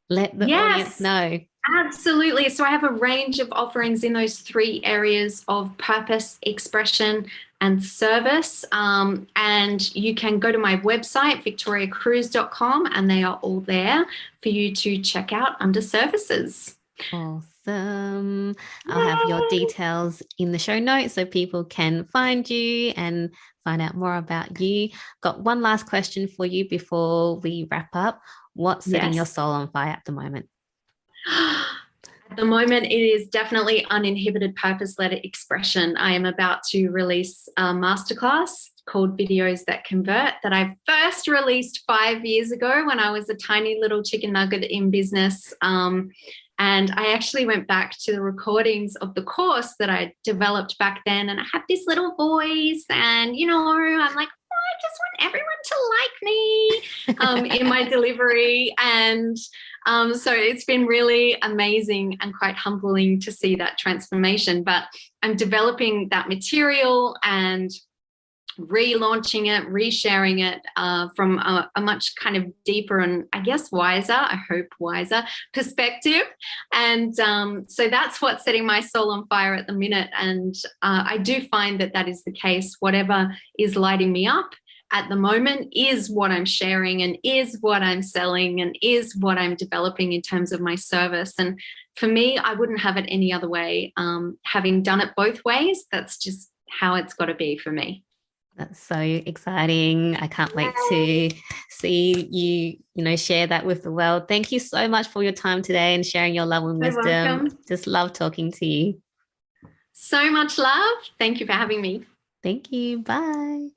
let the audience know? Absolutely. So I have a range of offerings in those three areas of purpose, expression, and service. And you can go to my website, 𝐕𝐢𝐜𝐿, and they are all there for you to check out under services. Awesome. I'll have your details in the show notes so people can find you and find out more about you. Got one last question for you before we wrap up. What's setting your soul on fire at the moment? At At the moment, it is definitely uninhibited purpose-led expression. I am about to release a masterclass called Videos That Convert that I first released 5 years ago when I was a tiny little chicken nugget in business. And I actually went back to the recordings of the course that I developed back then. And I had this little voice and, I'm like, I just want everyone to like me in my delivery. And so it's been really amazing and quite humbling to see that transformation. But I'm developing that material and relaunching it, resharing it from a much kind of deeper and I guess wiser, I hope wiser perspective. And so that's what's setting my soul on fire at the minute. And I do find that is the case. Whatever is lighting me up at the moment is what I'm sharing and is what I'm selling and is what I'm developing in terms of my service. And for me, I wouldn't have it any other way. Having done it both ways, that's just how it's got to be for me. That's so exciting. I can't wait to see you, share that with the world. Thank you so much for your time today and sharing your love and wisdom. Welcome. Just love talking to you. So much love. Thank you for having me. Thank you. Bye.